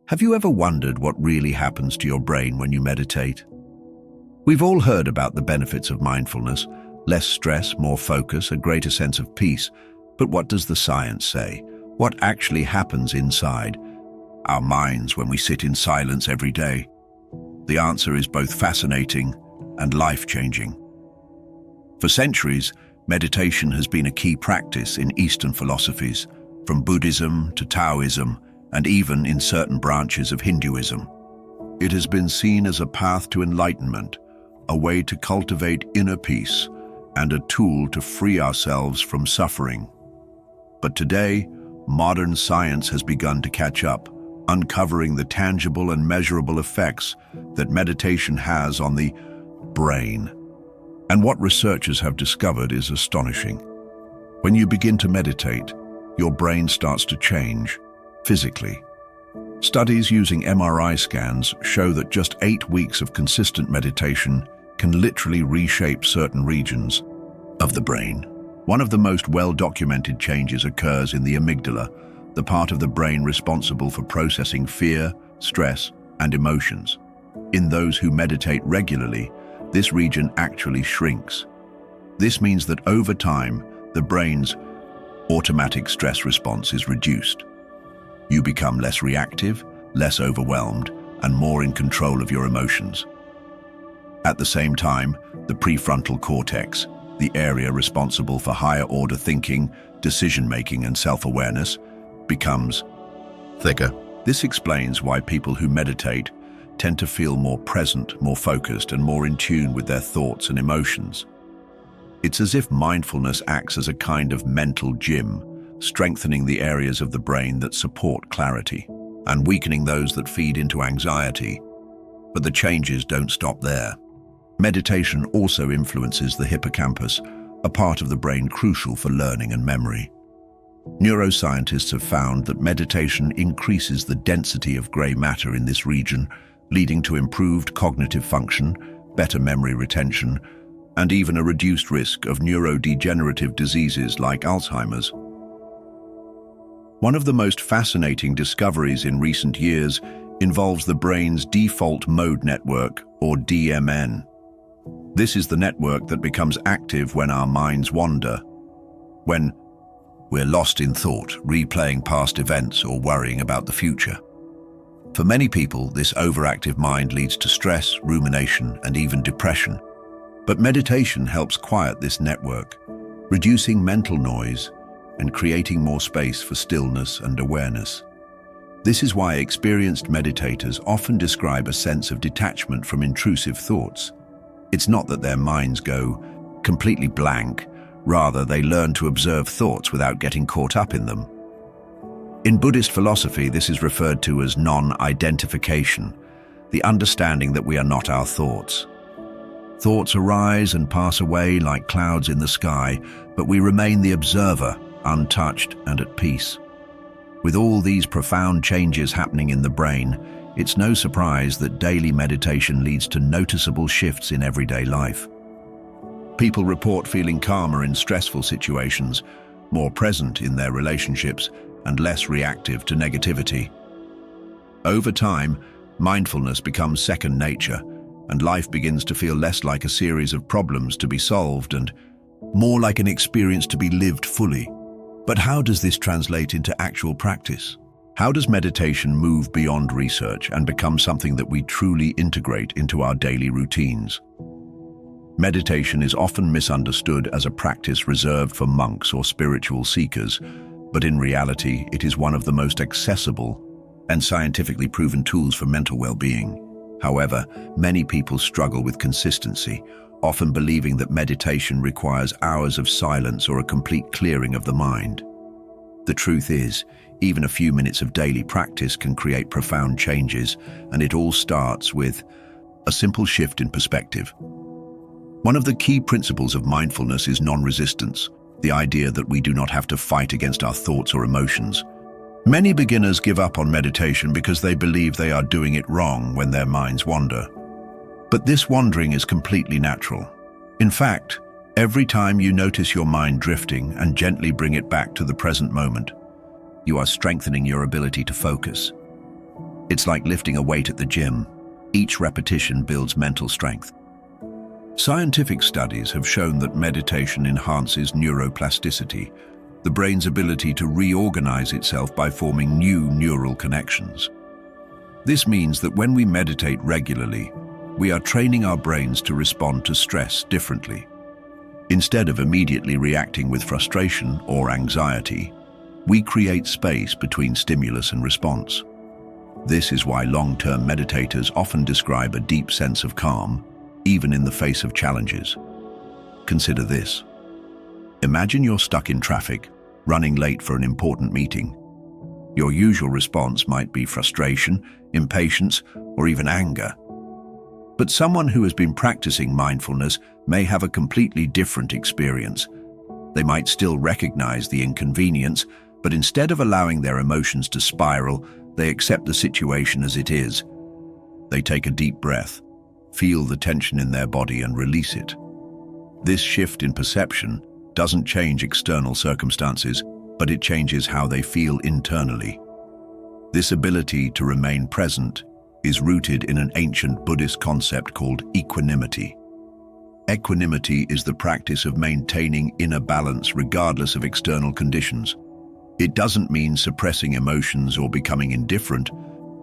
Have you ever wondered what really happens to your brain when you meditate? We've all heard about the benefits of mindfulness: less stress, more focus, a greater sense of peace. But what does the science say? What actually happens inside our minds when we sit in silence every day? The answer is both fascinating and life-changing. For centuries, meditation has been a key practice in Eastern philosophies, from Buddhism to Taoism, and even in certain branches of Hinduism. It has been seen as a path to enlightenment, a way to cultivate inner peace, and a tool to free ourselves from suffering. But today, modern science has begun to catch up, uncovering the tangible and measurable effects that meditation has on the brain. And what researchers have discovered is astonishing. When you begin to meditate, your brain starts to change physically. Studies using MRI scans show that just 8 weeks of consistent meditation can literally reshape certain regions of the brain. One of the most well-documented changes occurs in the amygdala, the part of the brain responsible for processing fear, stress, and emotions. In those who meditate regularly, this region actually shrinks. This means that over time, the brain's automatic stress response is reduced. You become less reactive, less overwhelmed, and more in control of your emotions. At the same time, the prefrontal cortex, the area responsible for higher-order thinking, decision-making, and self-awareness, becomes thicker. This explains why people who meditate tend to feel more present, more focused, and more in tune with their thoughts and emotions. It's as if mindfulness acts as a kind of mental gym, strengthening the areas of the brain that support clarity and weakening those that feed into anxiety. But the changes don't stop there. Meditation also influences the hippocampus, a part of the brain crucial for learning and memory. Neuroscientists have found that meditation increases the density of gray matter in this region, leading to improved cognitive function, better memory retention, and even a reduced risk of neurodegenerative diseases like Alzheimer's. One of the most fascinating discoveries in recent years involves the brain's default mode network, or DMN. This is the network that becomes active when our minds wander, when we're lost in thought, replaying past events or worrying about the future. For many people, this overactive mind leads to stress, rumination, and even depression. But meditation helps quiet this network, reducing mental noise and creating more space for stillness and awareness. This is why experienced meditators often describe a sense of detachment from intrusive thoughts. It's not that their minds go completely blank, rather they learn to observe thoughts without getting caught up in them. In Buddhist philosophy, this is referred to as non-identification, the understanding that we are not our thoughts. Thoughts arise and pass away like clouds in the sky, but we remain the observer, untouched and at peace. With all these profound changes happening in the brain, it's no surprise that daily meditation leads to noticeable shifts in everyday life. People report feeling calmer in stressful situations, more present in their relationships, and less reactive to negativity. Over time, mindfulness becomes second nature, and life begins to feel less like a series of problems to be solved and more like an experience to be lived fully. But how does this translate into actual practice? How does meditation move beyond research and become something that we truly integrate into our daily routines? Meditation is often misunderstood as a practice reserved for monks or spiritual seekers, but in reality, it is one of the most accessible and scientifically proven tools for mental well-being. However, many people struggle with consistency, often believing that meditation requires hours of silence or a complete clearing of the mind. The truth is, even a few minutes of daily practice can create profound changes, and it all starts with a simple shift in perspective. One of the key principles of mindfulness is non-resistance, the idea that we do not have to fight against our thoughts or emotions. Many beginners give up on meditation because they believe they are doing it wrong when their minds wander. But this wandering is completely natural. In fact, every time you notice your mind drifting and gently bring it back to the present moment, you are strengthening your ability to focus. It's like lifting a weight at the gym. Each repetition builds mental strength. Scientific studies have shown that meditation enhances neuroplasticity, the brain's ability to reorganize itself by forming new neural connections. This means that when we meditate regularly, we are training our brains to respond to stress differently. Instead of immediately reacting with frustration or anxiety, we create space between stimulus and response. This is why long-term meditators often describe a deep sense of calm, even in the face of challenges. Consider this. Imagine you're stuck in traffic, running late for an important meeting. Your usual response might be frustration, impatience, or even anger. But someone who has been practicing mindfulness may have a completely different experience. They might still recognize the inconvenience, but instead of allowing their emotions to spiral, they accept the situation as it is. They take a deep breath, feel the tension in their body and release it. This shift in perception doesn't change external circumstances, but it changes how they feel internally. This ability to remain present is rooted in an ancient Buddhist concept called equanimity. Equanimity is the practice of maintaining inner balance regardless of external conditions. It doesn't mean suppressing emotions or becoming indifferent,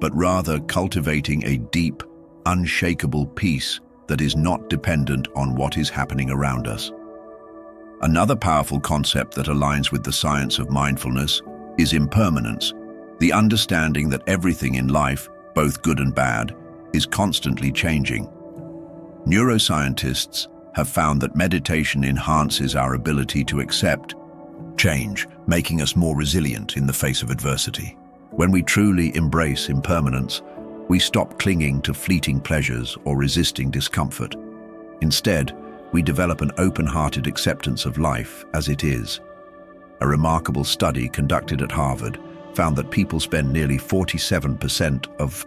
but rather cultivating a deep, unshakable peace that is not dependent on what is happening around us. Another powerful concept that aligns with the science of mindfulness is impermanence, the understanding that everything in life, both good and bad, is constantly changing. Neuroscientists have found that meditation enhances our ability to accept change, making us more resilient in the face of adversity. When we truly embrace impermanence, we stop clinging to fleeting pleasures or resisting discomfort. Instead, we develop an open-hearted acceptance of life as it is. A remarkable study conducted at Harvard found that people spend nearly 47% of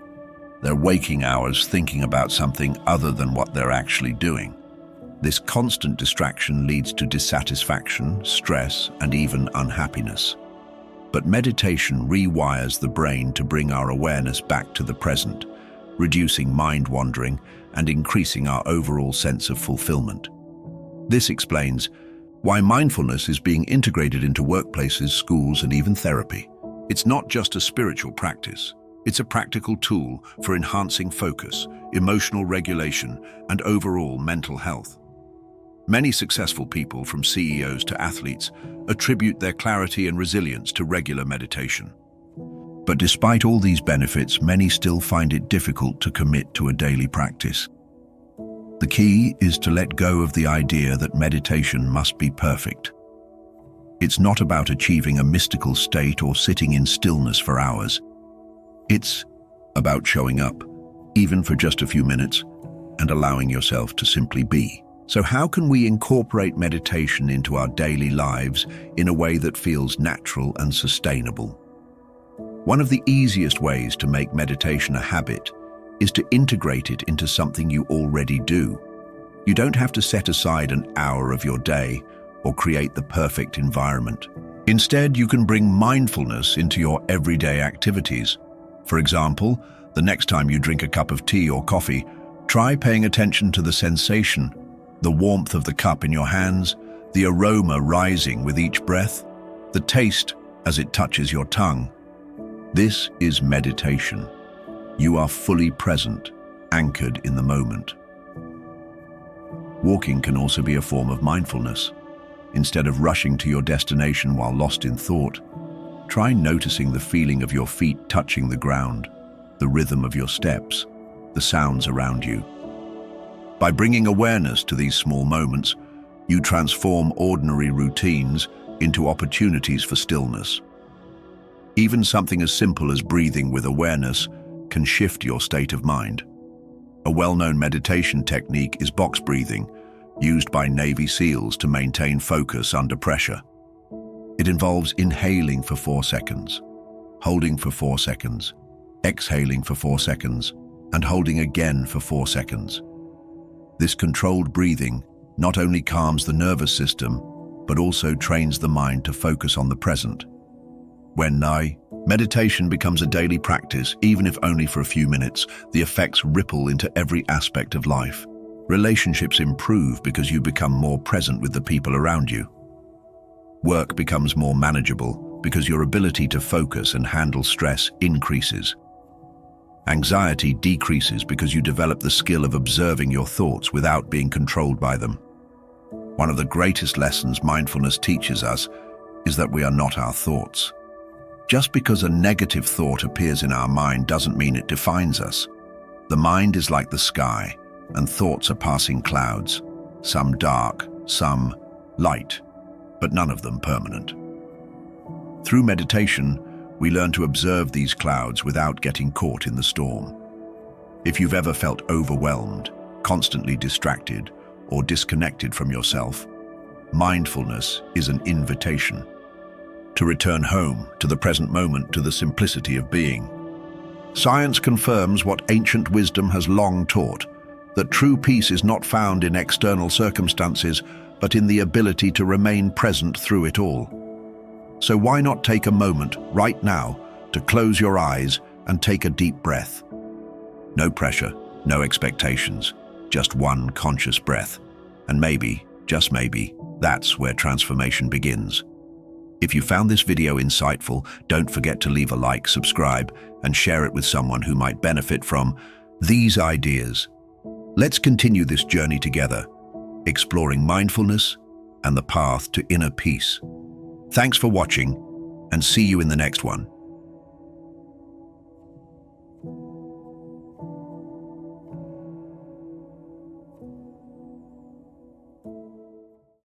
their waking hours thinking about something other than what they're actually doing. This constant distraction leads to dissatisfaction, stress, and even unhappiness. But meditation rewires the brain to bring our awareness back to the present, reducing mind wandering and increasing our overall sense of fulfillment. This explains why mindfulness is being integrated into workplaces, schools, and even therapy. It's not just a spiritual practice. It's a practical tool for enhancing focus, emotional regulation, and overall mental health. Many successful people, from CEOs to athletes, attribute their clarity and resilience to regular meditation. But despite all these benefits, many still find it difficult to commit to a daily practice. The key is to let go of the idea that meditation must be perfect. It's not about achieving a mystical state or sitting in stillness for hours. It's about showing up, even for just a few minutes, and allowing yourself to simply be. So how can we incorporate meditation into our daily lives in a way that feels natural and sustainable? One of the easiest ways to make meditation a habit is to integrate it into something you already do. You don't have to set aside an hour of your day or create the perfect environment. Instead, you can bring mindfulness into your everyday activities. For example, the next time you drink a cup of tea or coffee, try paying attention to the sensation, the warmth of the cup in your hands, the aroma rising with each breath, the taste as it touches your tongue. This is meditation. You are fully present, anchored in the moment. Walking can also be a form of mindfulness. Instead of rushing to your destination while lost in thought, try noticing the feeling of your feet touching the ground, the rhythm of your steps, the sounds around you. By bringing awareness to these small moments, you transform ordinary routines into opportunities for stillness. Even something as simple as breathing with awareness can shift your state of mind. A well-known meditation technique is box breathing, used by Navy SEALs to maintain focus under pressure. It involves inhaling for 4 seconds, holding for 4 seconds, exhaling for 4 seconds, and holding again for 4 seconds. This controlled breathing not only calms the nervous system, but also trains the mind to focus on the present. When meditation becomes a daily practice, even if only for a few minutes, the effects ripple into every aspect of life. Relationships improve because you become more present with the people around you. Work becomes more manageable because your ability to focus and handle stress increases. Anxiety decreases because you develop the skill of observing your thoughts without being controlled by them. One of the greatest lessons mindfulness teaches us is that we are not our thoughts. Just because a negative thought appears in our mind doesn't mean it defines us. The mind is like the sky, and thoughts are passing clouds, some dark, some light, but none of them permanent. Through meditation, we learn to observe these clouds without getting caught in the storm. If you've ever felt overwhelmed, constantly distracted, or disconnected from yourself, mindfulness is an invitation to return home, to the present moment, to the simplicity of being. Science confirms what ancient wisdom has long taught, that true peace is not found in external circumstances, but in the ability to remain present through it all. So why not take a moment right now to close your eyes and take a deep breath? No pressure, no expectations, just one conscious breath. And maybe, just maybe, that's where transformation begins. If you found this video insightful, don't forget to leave a like, subscribe, and share it with someone who might benefit from these ideas. Let's continue this journey together, exploring mindfulness and the path to inner peace. Thanks for watching, and see you in the next one.